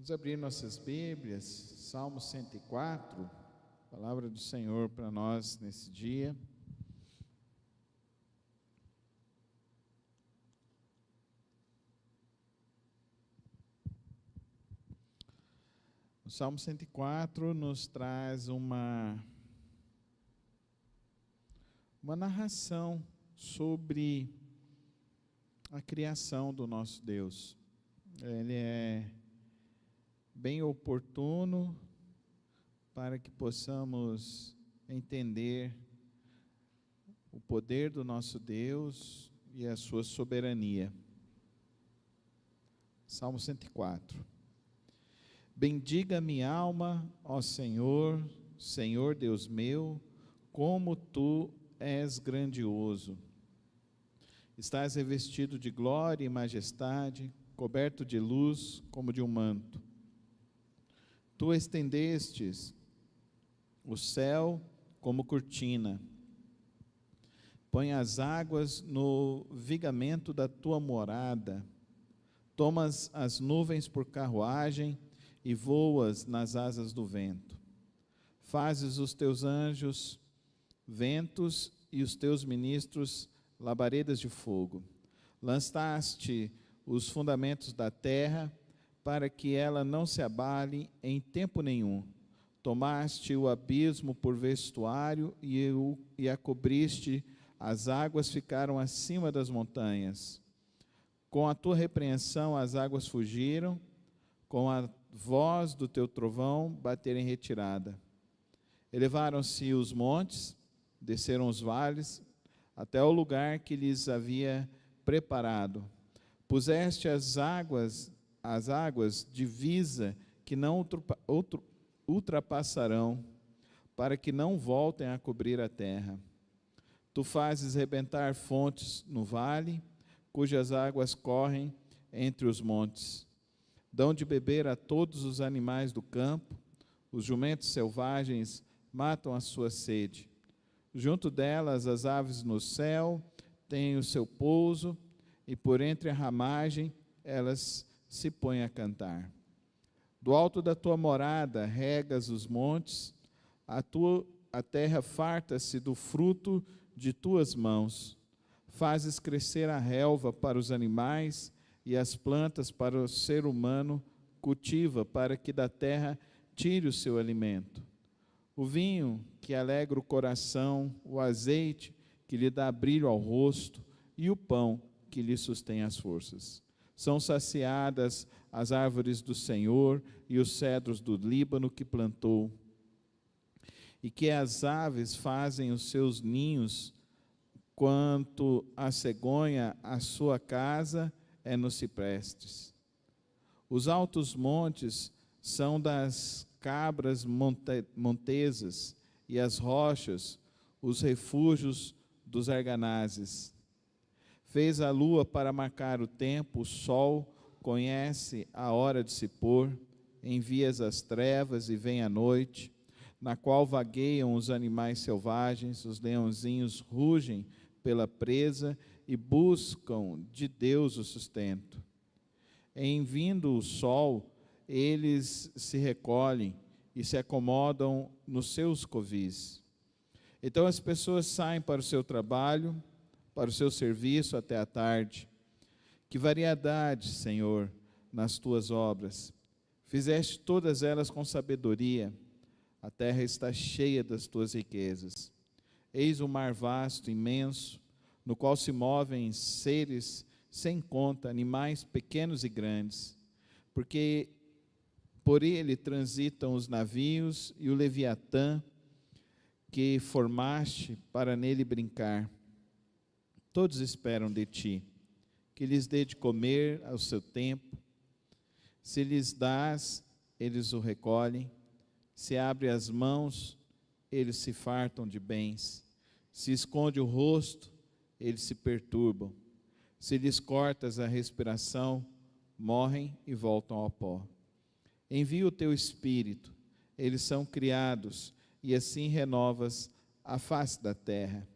Vamos abrir nossas Bíblias, Salmo 104, palavra do Senhor para nós nesse dia. O Salmo 104 nos traz uma narração sobre a criação do nosso Deus. Ele é bem oportuno para que possamos entender o poder do nosso Deus e a sua soberania. Salmo 104. Bendiga minha alma, ó Senhor, Senhor Deus meu, como tu és grandioso. Estás revestido de glória e majestade, coberto de luz como de um manto. Tu estendestes o céu como cortina. Põe as águas no vigamento da tua morada. Tomas as nuvens por carruagem e voas nas asas do vento. Fazes os teus anjos ventos e os teus ministros labaredas de fogo. Lançaste os fundamentos da terra para que ela não se abale em tempo nenhum. Tomaste o abismo por vestuário e a cobriste, as águas ficaram acima das montanhas. Com a tua repreensão as águas fugiram, com a voz do teu trovão bateram em retirada. Elevaram-se os montes, desceram os vales, até o lugar que lhes havia preparado. Puseste as águas divisa que não ultrapassarão, para que não voltem a cobrir a terra. Tu fazes rebentar fontes no vale, cujas águas correm entre os montes. Dão de beber a todos os animais do campo, os jumentos selvagens matam a sua sede. Junto delas as aves no céu têm o seu pouso, e por entre a ramagem elas se põem a cantar. Do alto da tua morada regas os montes, a terra farta-se do fruto de tuas mãos. Fazes crescer a relva para os animais e as plantas para o ser humano cultiva, para que da terra tire o seu alimento. O vinho que alegra o coração, o azeite que lhe dá brilho ao rosto e o pão que lhe sustém as forças. São saciadas as árvores do Senhor e os cedros do Líbano que plantou. E que as aves fazem os seus ninhos, quanto a cegonha, a sua casa é nos ciprestes. Os altos montes são das cabras montesas, e as rochas, os refúgios dos arganazes. Fez a lua para marcar o tempo, o sol conhece a hora de se pôr, envias as trevas e vem a noite, na qual vagueiam os animais selvagens, os leãozinhos rugem pela presa e buscam de Deus o sustento. Em vindo o sol, eles se recolhem e se acomodam nos seus covis. Então as pessoas saem para o seu trabalho, para o seu serviço até a tarde. Que variedade, Senhor, nas tuas obras. Fizeste todas elas com sabedoria. A terra está cheia das tuas riquezas. Eis o mar vasto, imenso, no qual se movem seres sem conta, animais pequenos e grandes, porque por ele transitam os navios e o Leviatã que formaste para nele brincar. Todos esperam de ti, que lhes dê de comer ao seu tempo. Se lhes dás, eles o recolhem. Se abre as mãos, eles se fartam de bens. Se esconde o rosto, eles se perturbam. Se lhes cortas a respiração, morrem e voltam ao pó. Envia o teu espírito, eles são criados, e assim renovas a face da terra.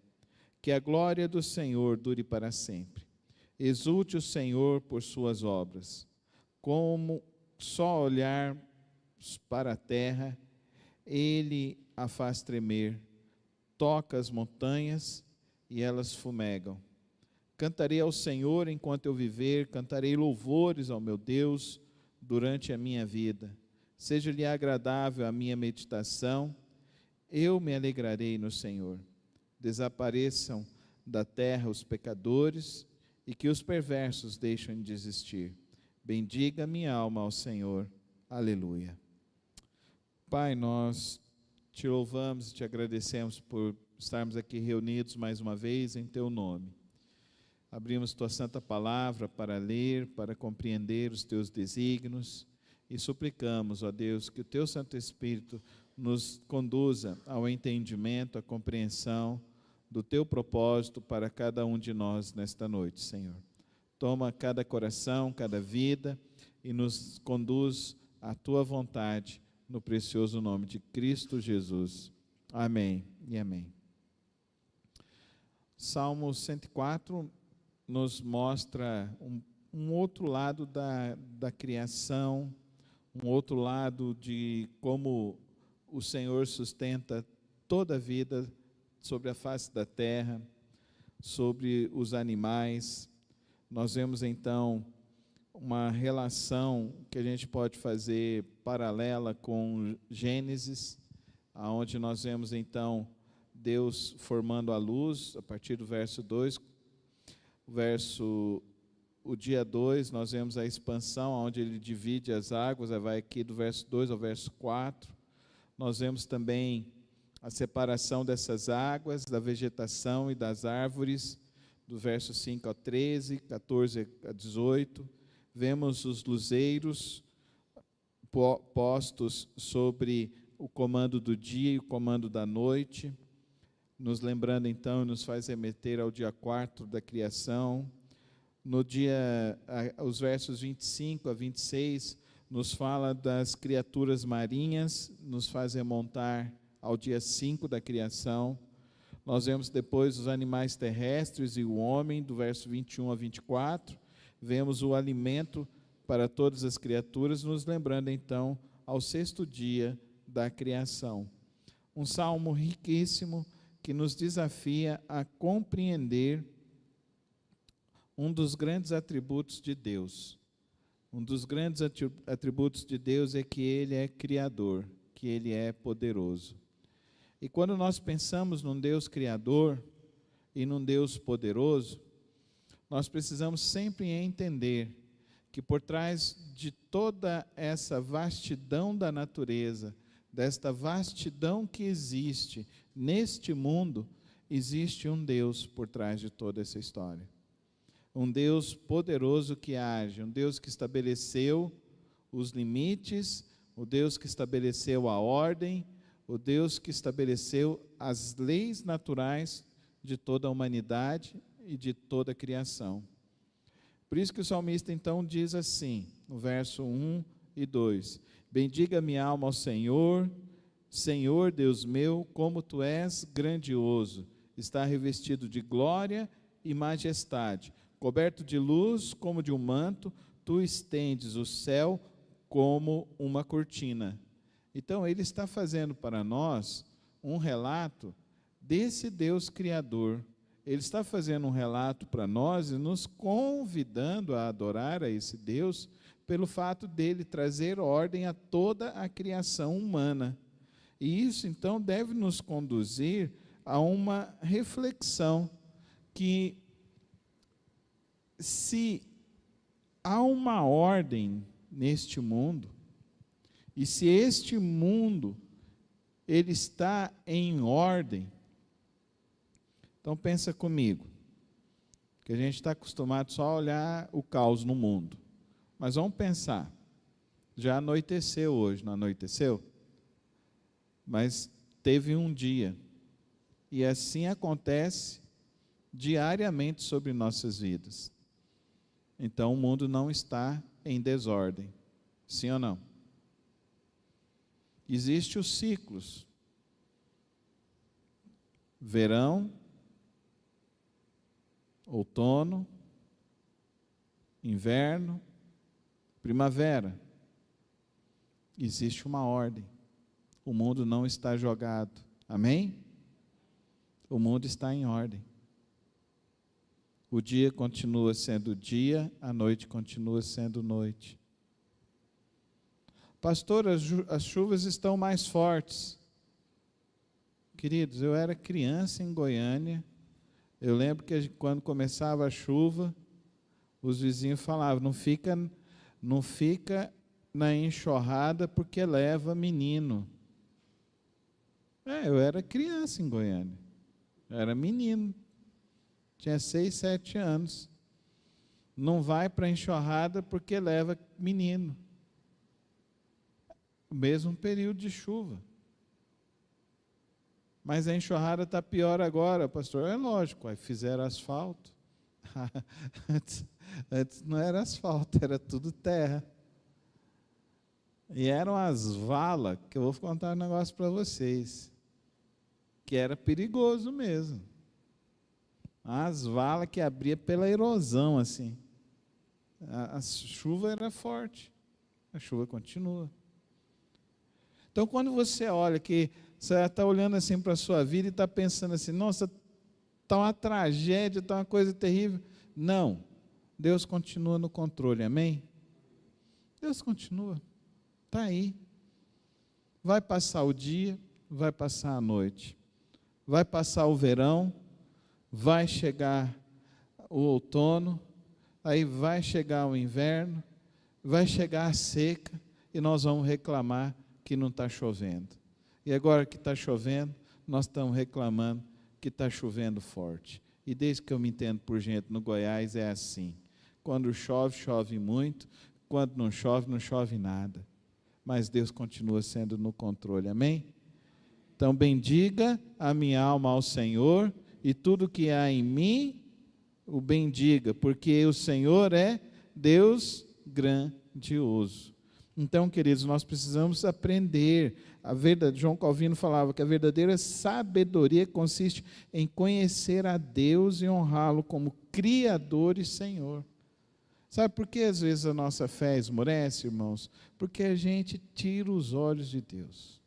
Que a glória do Senhor dure para sempre. Exulte o Senhor por suas obras. só olhar para a terra, Ele a faz tremer, toca as montanhas e elas fumegam. Cantarei ao Senhor enquanto eu viver, cantarei louvores ao meu Deus durante a minha vida. Seja-lhe agradável a minha meditação, eu me alegrarei no Senhor. Desapareçam da terra os pecadores e que os perversos deixem de existir. Bendiga minha alma ao Senhor. Aleluia. Pai, nós te louvamos e te agradecemos por estarmos aqui reunidos mais uma vez em teu nome. Abrimos tua santa palavra para ler, para compreender os teus desígnios e suplicamos, ó Deus, que o teu Santo Espírito nos conduza ao entendimento, à compreensão do teu propósito para cada um de nós nesta noite, Senhor. Toma cada coração, cada vida e nos conduz à tua vontade, no precioso nome de Cristo Jesus. Amém e amém. Salmo 104 nos mostra um outro lado da criação, um outro lado de como o Senhor sustenta toda a vida sobre a face da terra, sobre os animais. Nós vemos então uma relação que a gente pode fazer paralela com Gênesis, aonde nós vemos então Deus formando a luz, a partir do verso 2, o dia 2, nós vemos a expansão, onde ele divide as águas, vai aqui do verso 2 ao verso 4, nós vemos também a separação dessas águas, da vegetação e das árvores, do verso 5 ao 13, 14 a 18, vemos os luzeiros postos sobre o comando do dia e o comando da noite, nos lembrando então, nos faz remeter ao dia 4 da criação. No dia, os versos 25 a 26, nos fala das criaturas marinhas, nos faz remontar ao dia 5 da criação. Nós vemos depois os animais terrestres e o homem, do verso 21 a 24. Vemos o alimento para todas as criaturas, nos lembrando então ao 6º dia da criação. Um salmo riquíssimo que nos desafia a compreender um dos grandes atributos de Deus. Um dos grandes atributos de Deus é que Ele é Criador, que Ele é poderoso. E quando nós pensamos num Deus Criador e num Deus poderoso, nós precisamos sempre entender que por trás de toda essa vastidão da natureza, desta vastidão que existe neste mundo, existe um Deus por trás de toda essa história. Um Deus poderoso que age, um Deus que estabeleceu os limites, o Deus que estabeleceu a ordem, o Deus que estabeleceu as leis naturais de toda a humanidade e de toda a criação. Por isso que o salmista então diz assim, no verso 1 e 2, bendiga minha alma ao Senhor, Senhor Deus meu, como tu és grandioso, está revestido de glória e majestade, coberto de luz como de um manto, tu estendes o céu como uma cortina. Então ele está fazendo para nós um relato desse Deus Criador. Ele está fazendo um relato para nós e nos convidando a adorar a esse Deus pelo fato dele trazer ordem a toda a criação humana. E isso então deve nos conduzir a uma reflexão que se há uma ordem neste mundo, e se este mundo ele está em ordem, então pensa comigo, que a gente está acostumado só a olhar o caos no mundo, mas vamos pensar, já anoiteceu hoje, não anoiteceu? Mas teve um dia, e assim acontece diariamente sobre nossas vidas. Então o mundo não está em desordem, sim ou não? Existem os ciclos, verão, outono, inverno, primavera. Existe uma ordem. O mundo não está jogado. Amém? O mundo está em ordem. O dia continua sendo dia, a noite continua sendo noite. Pastor, as chuvas estão mais fortes. Queridos, eu era criança em Goiânia. Eu lembro que quando começava a chuva, os vizinhos falavam, não fica na enxurrada porque leva menino. Eu era criança em Goiânia. Eu era menino. Tinha 6, 7 anos. Não vai para a enxurrada porque leva menino. O mesmo período de chuva. Mas a enxurrada está pior agora, pastor. É lógico, aí fizeram asfalto. antes não era asfalto, era tudo terra. E eram as valas, que eu vou contar um negócio para vocês, que era perigoso mesmo. As valas que abria pela erosão, assim. A chuva era forte. A chuva continua. Então, quando você olha que você está olhando assim para a sua vida e está pensando assim, nossa, está uma tragédia, está uma coisa terrível. Não. Deus continua no controle, amém? Deus continua. Está aí. Vai passar o dia, vai passar a noite. Vai passar o verão, vai chegar o outono, aí vai chegar o inverno, vai chegar a seca e nós vamos reclamar que não está chovendo. E agora que está chovendo, nós estamos reclamando que está chovendo forte. E desde que eu me entendo por gente no Goiás é assim. Quando chove, chove muito. Quando não chove nada. Mas Deus continua sendo no controle, amém? Então bendiga a minha alma ao Senhor e tudo que há em mim o bendiga, porque o Senhor é Deus grandioso. Então, queridos, nós precisamos aprender. João Calvino falava que a verdadeira sabedoria consiste em conhecer a Deus e honrá-lo como Criador e Senhor. Sabe por que às vezes a nossa fé esmorece, irmãos? Porque a gente tira os olhos de Deus.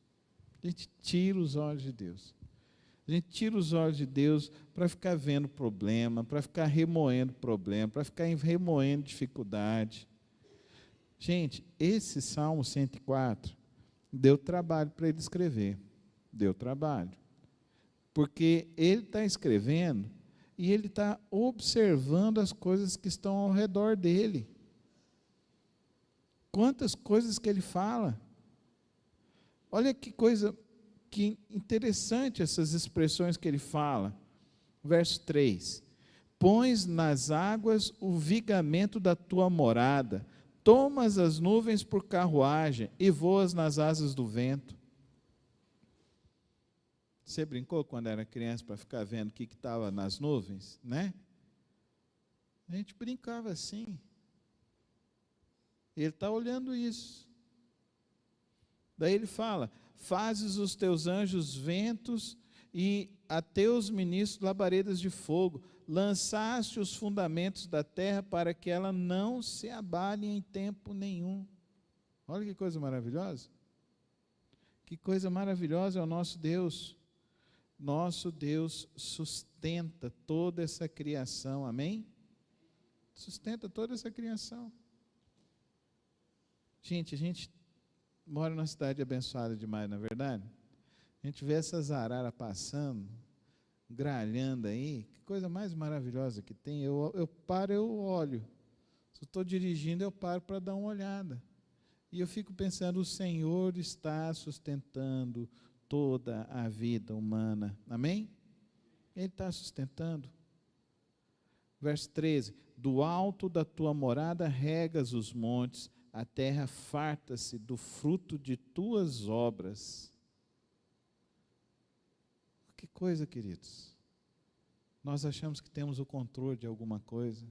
A gente tira os olhos de Deus. A gente tira os olhos de Deus para ficar vendo problema, para ficar remoendo problema, para ficar remoendo dificuldade. Gente, esse Salmo 104 deu trabalho para ele escrever. Deu trabalho. Porque ele está escrevendo e ele está observando as coisas que estão ao redor dele. Quantas coisas que ele fala. Olha que coisa, que interessante essas expressões que ele fala. Verso 3. Pões nas águas o vigamento da tua morada, tomas as nuvens por carruagem e voas nas asas do vento. Você brincou quando era criança para ficar vendo o que estava nas nuvens, né? A gente brincava assim. Ele está olhando isso. Daí ele fala, fazes os teus anjos ventos e a teus ministros labaredas de fogo, lançaste os fundamentos da terra para que ela não se abale em tempo nenhum. Olha que coisa maravilhosa. Que coisa maravilhosa é o nosso Deus. Nosso Deus sustenta toda essa criação, amém? Sustenta toda essa criação. Gente, a gente mora numa cidade abençoada demais, não é verdade? A gente vê essas araras passando, gralhando aí, que coisa mais maravilhosa que tem. Eu paro, eu olho. Se eu estou dirigindo, eu paro para dar uma olhada. E eu fico pensando, o Senhor está sustentando toda a vida humana. Amém? Ele está sustentando. Verso 13. Do alto da tua morada regas os montes, a terra farta-se do fruto de tuas obras. Que coisa, queridos. Nós achamos que temos o controle de alguma coisa.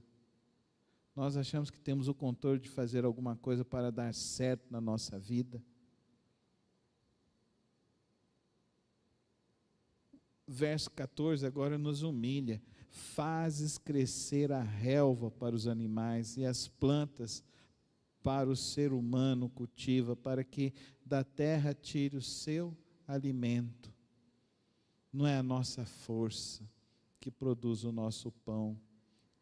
Nós achamos que temos o controle de fazer alguma coisa para dar certo na nossa vida. Verso 14 agora nos humilha. Fazes crescer a relva para os animais e as plantas para o ser humano cultiva, para que da terra tire o seu alimento. Não é a nossa força que produz o nosso pão,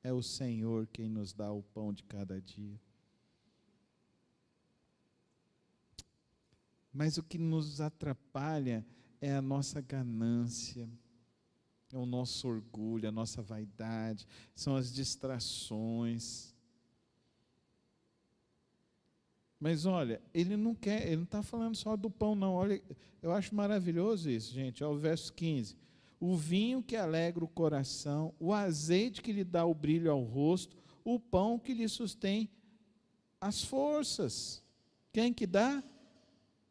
é o Senhor quem nos dá o pão de cada dia. Mas o que nos atrapalha é a nossa ganância, é o nosso orgulho, a nossa vaidade, são as distrações. Mas olha, ele não está falando só do pão não, olha, eu acho maravilhoso isso, gente, o verso 15, o vinho que alegra o coração, o azeite que lhe dá o brilho ao rosto, o pão que lhe sustém as forças, quem que dá?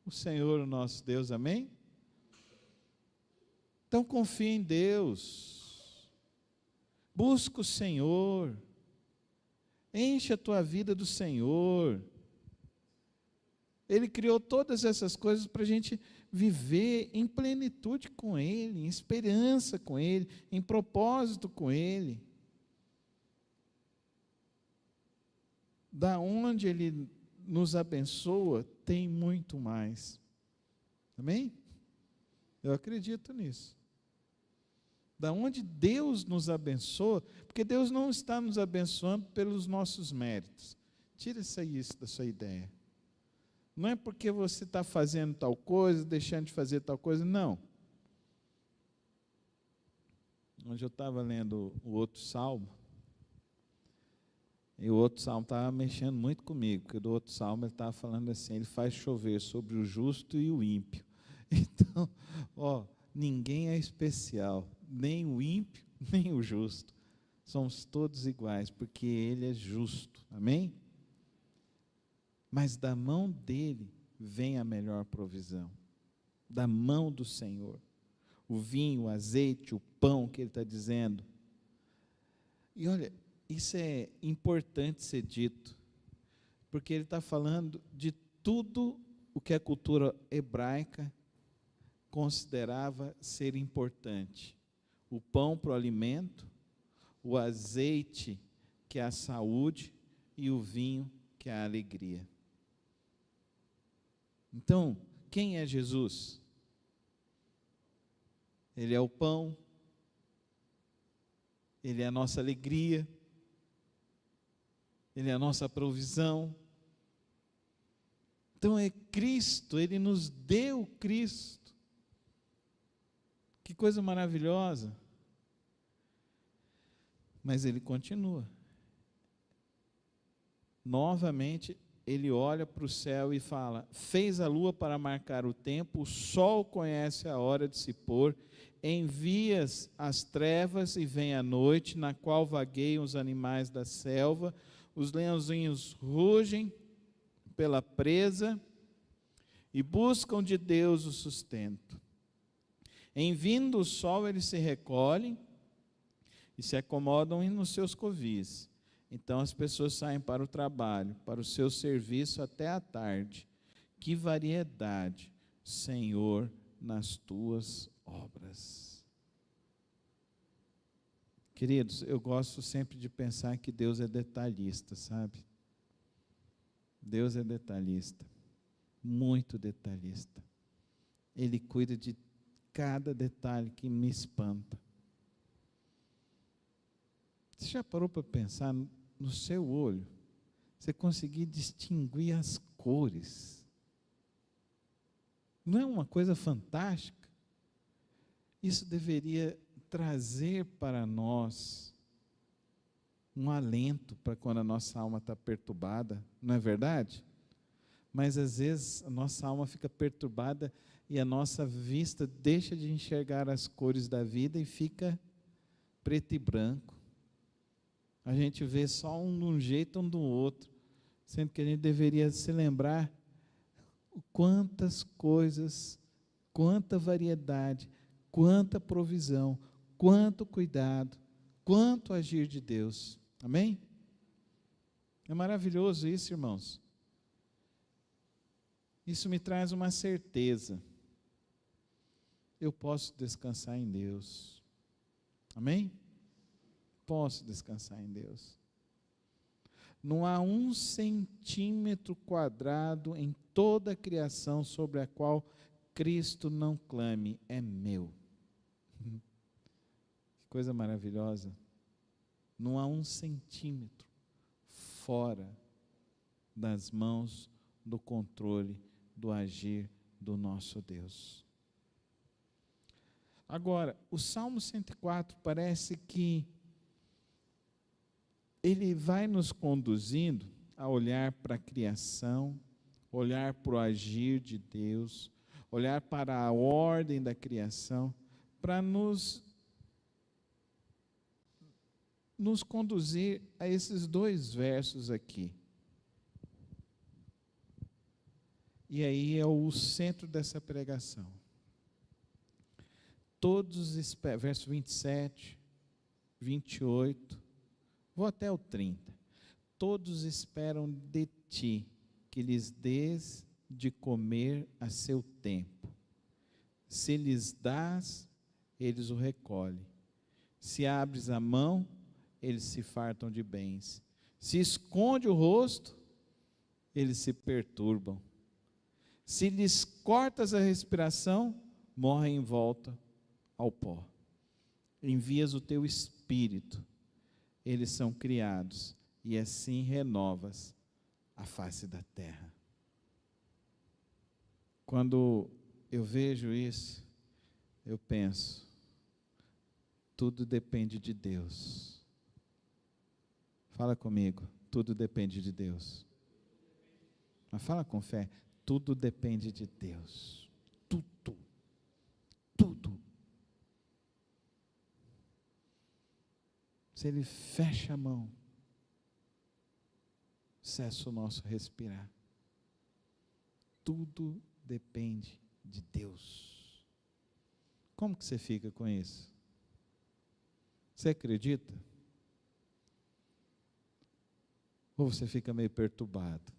O Senhor, o nosso Deus, amém? Então confia em Deus, busca o Senhor, enche a tua vida do Senhor. Ele criou todas essas coisas para a gente viver em plenitude com Ele, em esperança com Ele, em propósito com Ele. Da onde Ele nos abençoa, tem muito mais. Amém? Eu acredito nisso. Da onde Deus nos abençoa, porque Deus não está nos abençoando pelos nossos méritos. Tira isso da sua ideia. Não é porque você está fazendo tal coisa, deixando de fazer tal coisa, não. Hoje eu estava lendo o outro salmo, e o outro salmo estava mexendo muito comigo, porque do outro salmo ele estava falando assim, ele faz chover sobre o justo e o ímpio. Então, ninguém é especial, nem o ímpio, nem o justo. Somos todos iguais, porque Ele é justo, amém? Mas da mão dEle vem a melhor provisão, da mão do Senhor. O vinho, o azeite, o pão que Ele está dizendo. E olha, isso é importante ser dito, porque Ele está falando de tudo o que a cultura hebraica considerava ser importante. O pão para o alimento, o azeite, que é a saúde, e o vinho, que é a alegria. Então, quem é Jesus? Ele é o pão, Ele é a nossa alegria, Ele é a nossa provisão. Então é Cristo, Ele nos deu Cristo. Que coisa maravilhosa. Mas Ele continua. Novamente, Ele olha para o céu e fala, fez a lua para marcar o tempo, o sol conhece a hora de se pôr, envia as trevas e vem a noite, na qual vagueiam os animais da selva, os leãozinhos rugem pela presa e buscam de Deus o sustento. Em vindo o sol, eles se recolhem e se acomodam nos seus covis. Então as pessoas saem para o trabalho, para o seu serviço até a tarde. Que variedade, Senhor, nas tuas obras. Queridos, eu gosto sempre de pensar que Deus é detalhista, sabe? Deus é detalhista, muito detalhista. Ele cuida de cada detalhe que me espanta. Você já parou para pensar no seu olho? Você conseguir distinguir as cores? Não é uma coisa fantástica? Isso deveria trazer para nós um alento para quando a nossa alma está perturbada, não é verdade? Mas às vezes a nossa alma fica perturbada e a nossa vista deixa de enxergar as cores da vida e fica preto e branco. A gente vê só um de um jeito, um do outro, sendo que a gente deveria se lembrar quantas coisas, quanta variedade, quanta provisão, quanto cuidado, quanto agir de Deus. Amém? É maravilhoso isso, irmãos. Isso me traz uma certeza. Eu posso descansar em Deus. Amém? Posso descansar em Deus. Não há 1 centímetro quadrado em toda a criação sobre a qual Cristo não clame, é meu. Que coisa maravilhosa. Não há 1 centímetro fora das mãos do controle, do agir do nosso Deus. Agora, o Salmo 104 parece que ele vai nos conduzindo a olhar para a criação, olhar para o agir de Deus, olhar para a ordem da criação, para nos conduzir a esses 2 versos aqui. E aí é o centro dessa pregação. Todos esperam, verso 27, 28, vou até o 30. Todos esperam de ti que lhes dês de comer a seu tempo. Se lhes dás, eles o recolhem. Se abres a mão, eles se fartam de bens. Se esconde o rosto, eles se perturbam. Se lhes cortas a respiração, morrem em volta ao pó. Envias o teu espírito, eles são criados, e assim renovas a face da terra. Quando eu vejo isso, eu penso, tudo depende de Deus. Fala comigo, tudo depende de Deus. Mas fala com fé, tudo depende de Deus. Tudo. Tudo. Se Ele fecha a mão, cessa o nosso respirar. Tudo depende de Deus. Como que você fica com isso? Você acredita? Ou você fica meio perturbado?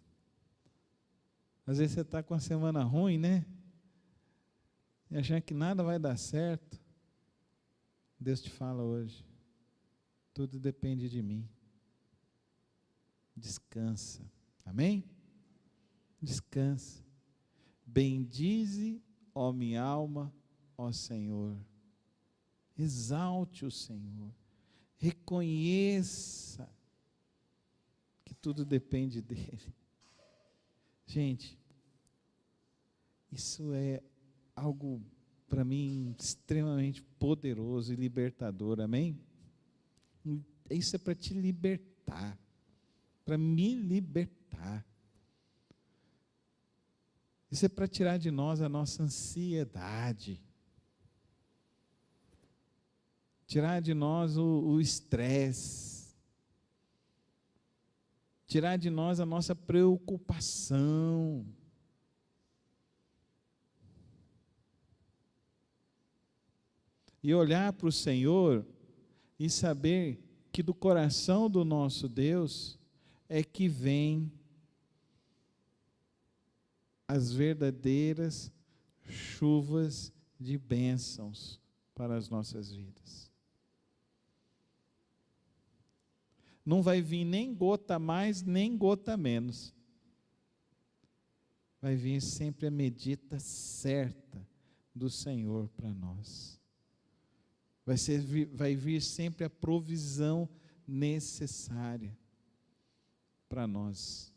Às vezes você está com uma semana ruim, né? E achando que nada vai dar certo. Deus te fala hoje, tudo depende de mim. Descansa. Amém? Descansa. Bendize, ó minha alma, ó Senhor. Exalte o Senhor. Reconheça que tudo depende dEle. Gente, isso é algo para mim extremamente poderoso e libertador, amém? Isso é para te libertar, para me libertar. Isso é para tirar de nós a nossa ansiedade, tirar de nós o estresse, tirar de nós a nossa preocupação. E olhar para o Senhor e saber que do coração do nosso Deus é que vem as verdadeiras chuvas de bênçãos para as nossas vidas. Não vai vir nem gota mais, nem gota menos. Vai vir sempre a medida certa do Senhor para nós. Vai vir sempre a provisão necessária para nós.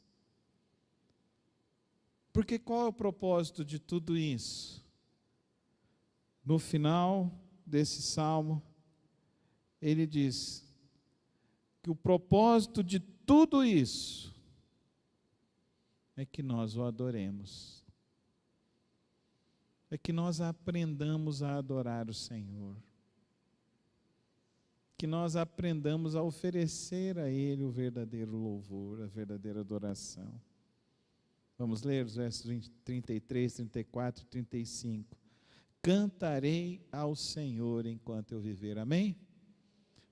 Porque qual é o propósito de tudo isso? No final desse salmo, ele diz que o propósito de tudo isso é que nós o adoremos. É que nós aprendamos a adorar o Senhor. Que nós aprendamos a oferecer a Ele o verdadeiro louvor, a verdadeira adoração. Vamos ler os versos 33, 34 e 35. Cantarei ao Senhor enquanto eu viver. Amém?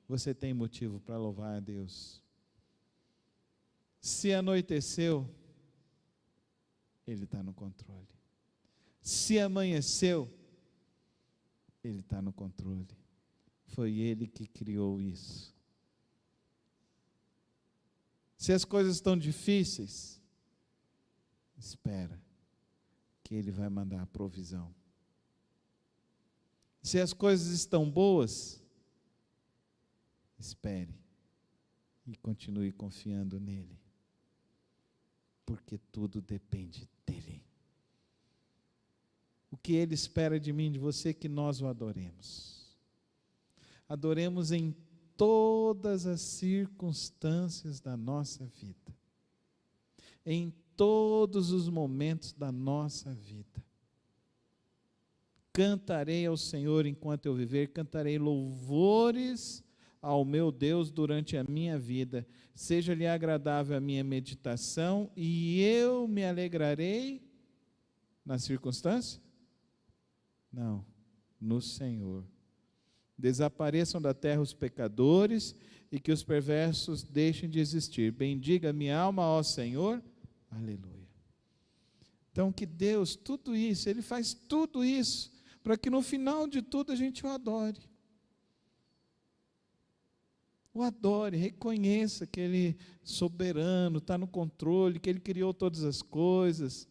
Você tem motivo para louvar a Deus. Se anoiteceu, Ele está no controle. Se amanheceu, Ele está no controle. Foi Ele que criou isso. Se as coisas estão difíceis, espera, que Ele vai mandar a provisão. Se as coisas estão boas, espere e continue confiando nele, porque tudo depende dele. O que Ele espera de mim, de você, é que nós o adoremos. Adoremos em todas as circunstâncias da nossa vida, em todos os momentos da nossa vida. Cantarei ao Senhor enquanto eu viver, cantarei louvores ao meu Deus durante a minha vida. Seja-lhe agradável a minha meditação e eu me alegrarei na circunstância? Não, no Senhor. Desapareçam da terra os pecadores e que os perversos deixem de existir. Bendiga minha alma, ó Senhor. Aleluia. Então que Deus, tudo isso, Ele faz tudo isso, para que no final de tudo a gente o adore. O adore, reconheça que Ele é soberano, está no controle, que Ele criou todas as coisas,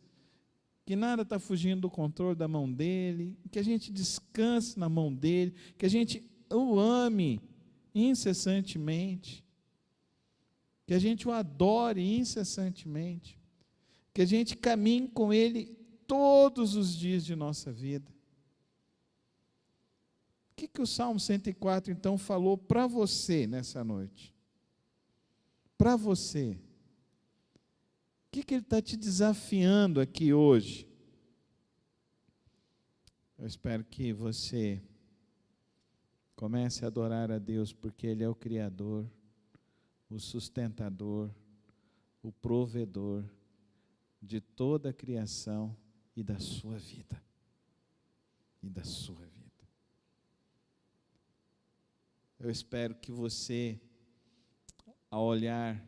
que nada está fugindo do controle da mão dEle, que a gente descanse na mão dEle, que a gente o ame incessantemente, que a gente o adore incessantemente, que a gente caminhe com Ele todos os dias de nossa vida. O que o Salmo 104 então falou para você nessa noite? Para você. O que ele está te desafiando aqui hoje? Eu espero que você comece a adorar a Deus, porque Ele é o Criador, o sustentador, o provedor de toda a criação e da sua vida. E da sua vida. Eu espero que você, ao olhar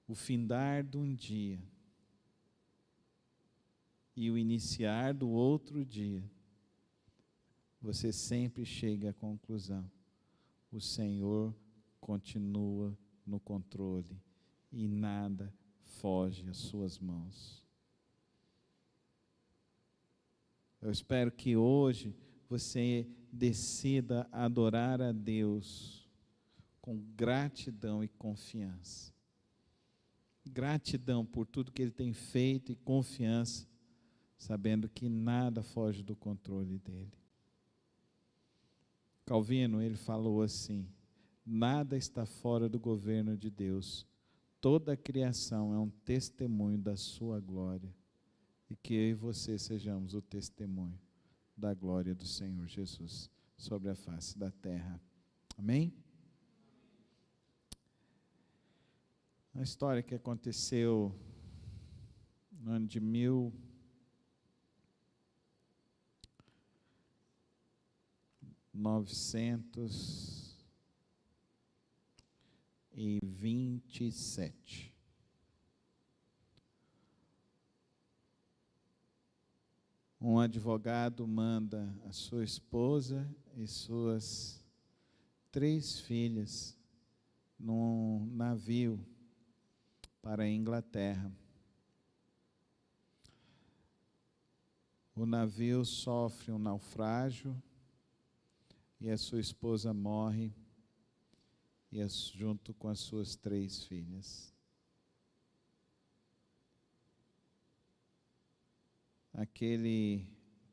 o findar de um dia e o iniciar do outro dia, você sempre chega à conclusão: o Senhor continua no controle e nada foge às suas mãos. Eu espero que hoje você decida adorar a Deus com gratidão e confiança. Gratidão por tudo que Ele tem feito e confiança, sabendo que nada foge do controle dEle. Calvino, ele falou assim: nada está fora do governo de Deus, toda a criação é um testemunho da sua glória, e que eu e você sejamos o testemunho da glória do Senhor Jesus sobre a face da terra. Amém? Uma história que aconteceu no ano de 1927. Um advogado manda a sua esposa e suas 3 filhas num navio para a Inglaterra. O navio sofre um naufrágio e a sua esposa morre, junto com as suas 3 filhas.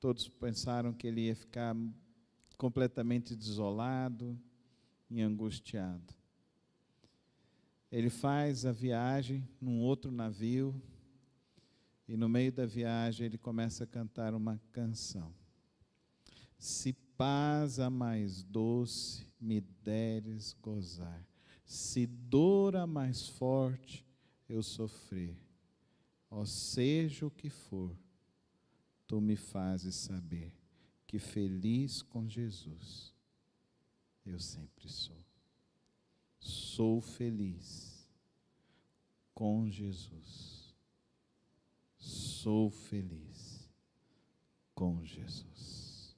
Todos pensaram que ele ia ficar completamente desolado e angustiado. Ele faz a viagem num outro navio e no meio da viagem ele começa a cantar uma canção. Se paz a mais doce me deres gozar, se dor a mais forte eu sofrer, ó seja o que for, tu me fazes saber que feliz com Jesus eu sempre sou. Sou feliz com Jesus. Sou feliz com Jesus.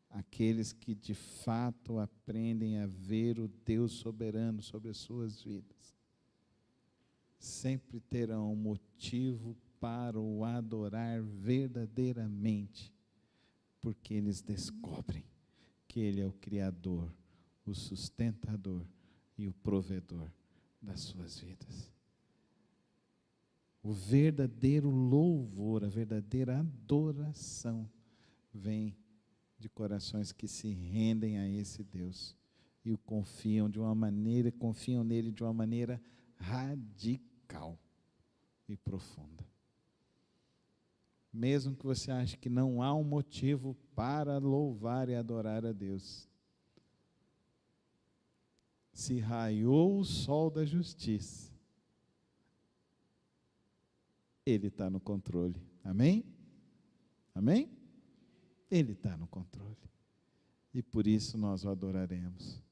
Aqueles que de fato aprendem a ver o Deus soberano sobre as suas vidas sempre terão motivo para o adorar verdadeiramente, porque eles descobrem que Ele é o Criador, o sustentador e o provedor das suas vidas. O verdadeiro louvor, a verdadeira adoração vem de corações que se rendem a esse Deus e o confiam nele de uma maneira radical e profunda. Mesmo que você ache que não há um motivo para louvar e adorar a Deus, se raiou o sol da justiça, Ele está no controle. Amém? Amém? Ele está no controle. E por isso nós o adoraremos.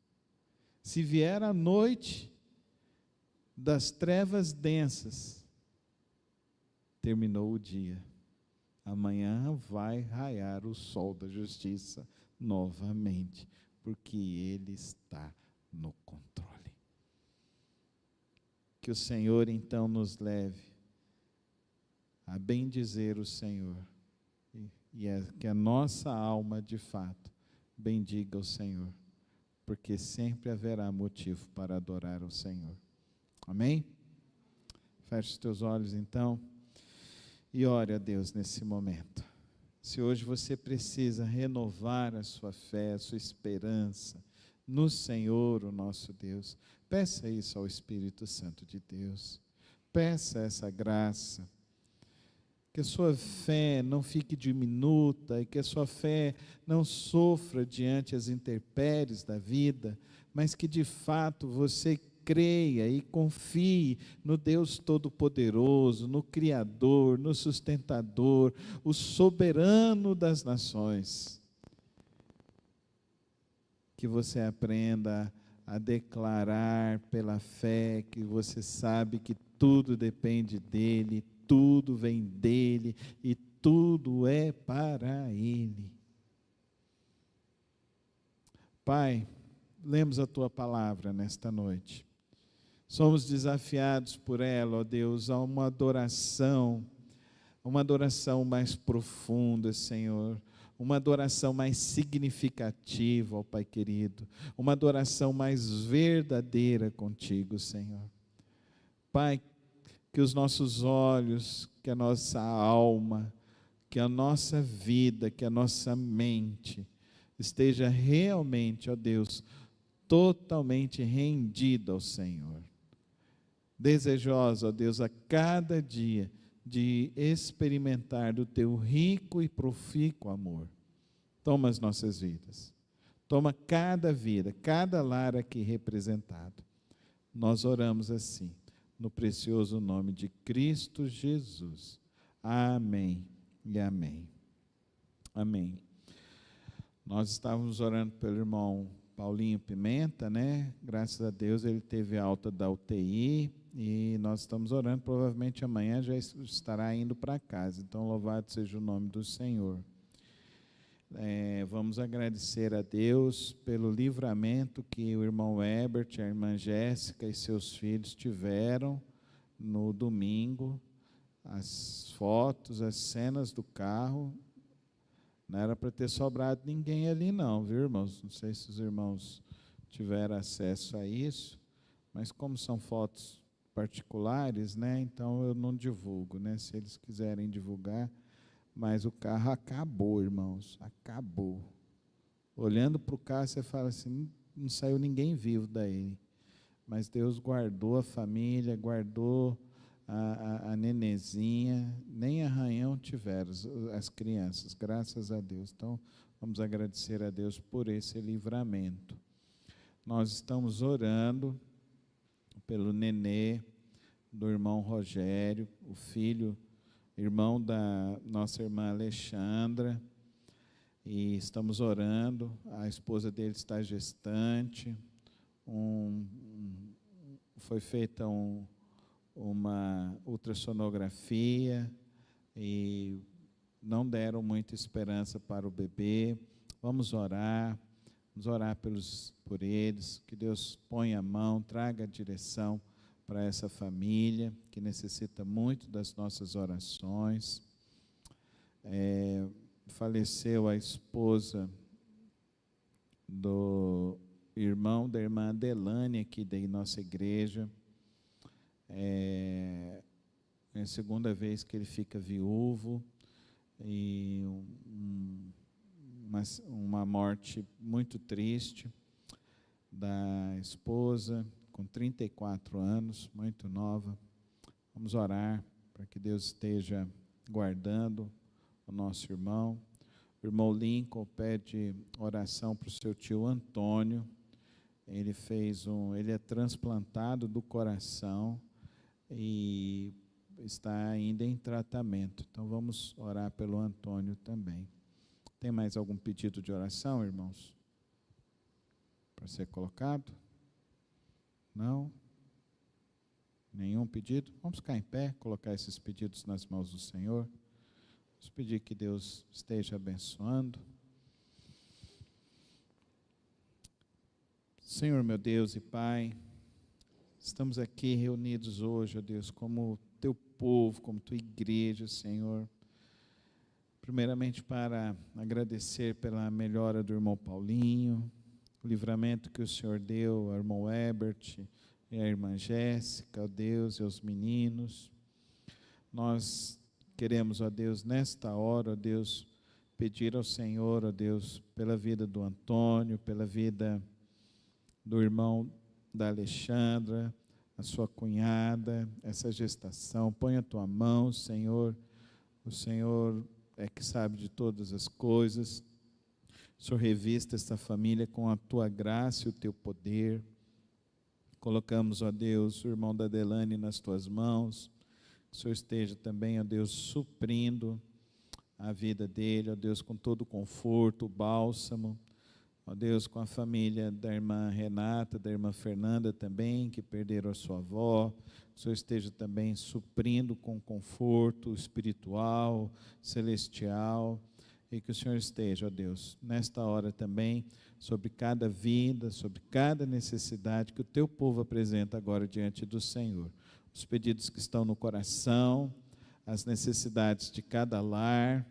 Se vier a noite das trevas densas, terminou o dia. Amanhã vai raiar o sol da justiça novamente, porque Ele está no controle. Que o Senhor então nos leve a bendizer o Senhor, e que a nossa alma de fato bendiga o Senhor, porque sempre haverá motivo para adorar o Senhor. Amém? Feche os teus olhos então e ore a Deus nesse momento. Se hoje você precisa renovar a sua fé, a sua esperança no Senhor, o nosso Deus, peça isso ao Espírito Santo de Deus. Peça essa graça. Que a sua fé não fique diminuta e que a sua fé não sofra diante as intempéries da vida, mas que de fato você creia e confie no Deus Todo-Poderoso, no Criador, no Sustentador, o Soberano das nações. Que você aprenda a declarar pela fé que você sabe que tudo depende dEle, tudo vem dEle e tudo é para Ele. Pai, lemos a Tua palavra nesta noite. Somos desafiados por ela, ó Deus, a uma adoração mais profunda, Senhor, uma adoração mais significativa, ó Pai querido, uma adoração mais verdadeira contigo, Senhor. Pai, que os nossos olhos, que a nossa alma, que a nossa vida, que a nossa mente esteja realmente, ó Deus, totalmente rendida ao Senhor. Desejosa, ó Deus, a cada dia de experimentar do Teu rico e profícuo amor. Toma as nossas vidas. Toma cada vida, cada lar aqui representado. Nós oramos assim, no precioso nome de Cristo Jesus. Amém e amém. Amém. Nós estávamos orando pelo irmão Paulinho Pimenta, né? Graças a Deus ele teve alta da UTI e nós estamos orando, provavelmente amanhã já estará indo para casa. Então, louvado seja o nome do Senhor. Vamos agradecer a Deus pelo livramento que o irmão Herbert, a irmã Jéssica e seus filhos tiveram no domingo. As fotos, as cenas do carro, não era para ter sobrado ninguém ali não, viu, irmãos? Não sei se os irmãos tiveram acesso a isso, mas como são fotos particulares, né, então eu não divulgo, né, se eles quiserem divulgar. Mas o carro acabou, irmãos, acabou. Olhando para o carro, você fala assim, não saiu ninguém vivo daí. Mas Deus guardou a família, guardou a nenezinha, nem arranhão tiveram as crianças, graças a Deus. Então, vamos agradecer a Deus por esse livramento. Nós estamos orando pelo nenê do irmão Rogério, o filho, irmão da nossa irmã Alexandra, e estamos orando. A esposa dele está gestante, foi feita uma ultrassonografia e não deram muita esperança para o bebê. Vamos orar por eles, que Deus ponha a mão, traga a direção para essa família que necessita muito das nossas orações. Faleceu a esposa do irmão da irmã Adelane, aqui da nossa igreja. É a segunda vez que ele fica viúvo, e uma morte muito triste da esposa, com 34 anos, muito nova. Vamos orar para que Deus esteja guardando o nosso irmão. O irmão Lincoln pede oração para o seu tio Antônio. Ele é transplantado do coração e está ainda em tratamento. Então vamos orar pelo Antônio também. Tem mais algum pedido de oração, irmãos? Para ser colocado? Não? Nenhum pedido? Vamos ficar em pé, colocar esses pedidos nas mãos do Senhor. Vamos pedir que Deus esteja abençoando. Senhor, meu Deus e Pai, estamos aqui reunidos hoje, ó Deus, como teu povo, como tua igreja, Senhor. Primeiramente para agradecer pela melhora do irmão Paulinho, o livramento que o Senhor deu ao irmão Herbert e à irmã Jéssica, ó Deus, e aos meninos. Nós queremos, ó Deus, nesta hora, ó Deus, pedir ao Senhor, ó Deus, pela vida do Antônio, pela vida do irmão da Alexandra, a sua cunhada, essa gestação. Põe a tua mão, Senhor. O Senhor é que sabe de todas as coisas. O Senhor revista esta família com a tua graça e o teu poder. Colocamos, ó Deus, o irmão da Adelane nas tuas mãos. Que o Senhor esteja também, ó Deus, suprindo a vida dele, ó Deus, com todo o conforto, o bálsamo. Ó Deus, com a família da irmã Renata, da irmã Fernanda também, que perderam a sua avó. Que o Senhor esteja também suprindo com conforto espiritual, celestial. E que o Senhor esteja, ó Deus, nesta hora também, sobre cada vida, sobre cada necessidade que o teu povo apresenta agora diante do Senhor. Os pedidos que estão no coração, as necessidades de cada lar,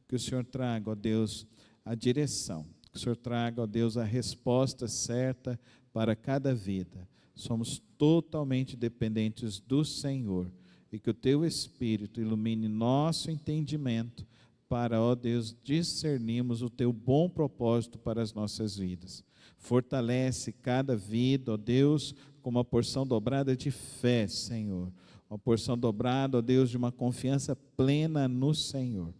que o Senhor traga, ó Deus, a direção. Que o Senhor traga, ó Deus, a resposta certa para cada vida. Somos totalmente dependentes do Senhor. E que o teu Espírito ilumine nosso entendimento para, ó Deus, discernirmos o teu bom propósito para as nossas vidas. Fortalece cada vida, ó Deus, com uma porção dobrada de fé, Senhor. Uma porção dobrada, ó Deus, de uma confiança plena no Senhor.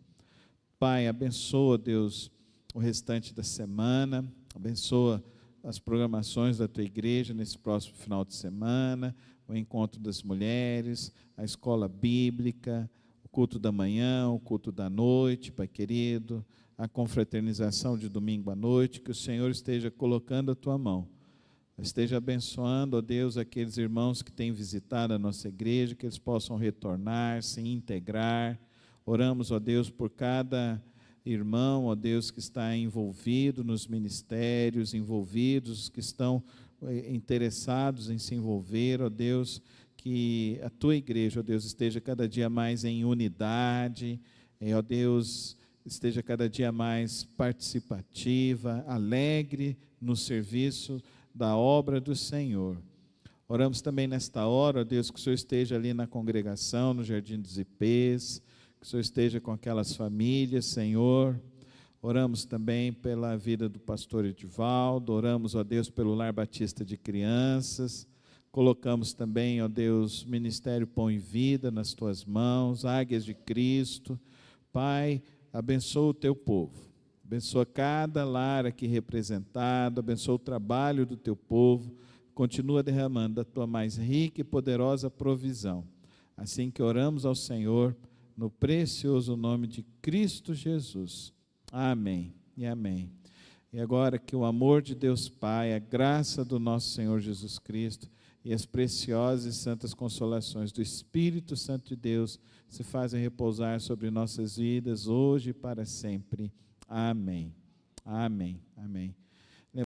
Pai, abençoa, Deus, o restante da semana, abençoa as programações da tua igreja nesse próximo final de semana, o encontro das mulheres, a escola bíblica, o culto da manhã, o culto da noite, Pai querido, a confraternização de domingo à noite, que o Senhor esteja colocando a tua mão, esteja abençoando, ó Deus, aqueles irmãos que têm visitado a nossa igreja, que eles possam retornar, se integrar. Oramos, ó Deus, por cada irmão, ó Deus, que está envolvido nos ministérios, envolvidos, que estão interessados em se envolver, ó Deus, que a tua igreja, ó Deus, esteja cada dia mais em unidade, ó Deus, esteja cada dia mais participativa, alegre no serviço da obra do Senhor. Oramos também nesta hora, ó Deus, que o Senhor esteja ali na congregação, no Jardim dos Ipês, que o Senhor esteja com aquelas famílias, Senhor. Oramos também pela vida do pastor Edivaldo, oramos, ó Deus, pelo Lar Batista de Crianças. Colocamos também, ó Deus, Ministério Pão e Vida nas tuas mãos, Águias de Cristo. Pai, abençoa o teu povo, abençoa cada lar aqui representado, abençoa o trabalho do teu povo, continua derramando da tua mais rica e poderosa provisão. Assim que oramos ao Senhor, no precioso nome de Cristo Jesus. Amém e amém. E agora que o amor de Deus Pai, a graça do nosso Senhor Jesus Cristo e as preciosas e santas consolações do Espírito Santo de Deus se fazem repousar sobre nossas vidas hoje e para sempre. Amém. Amém. Amém.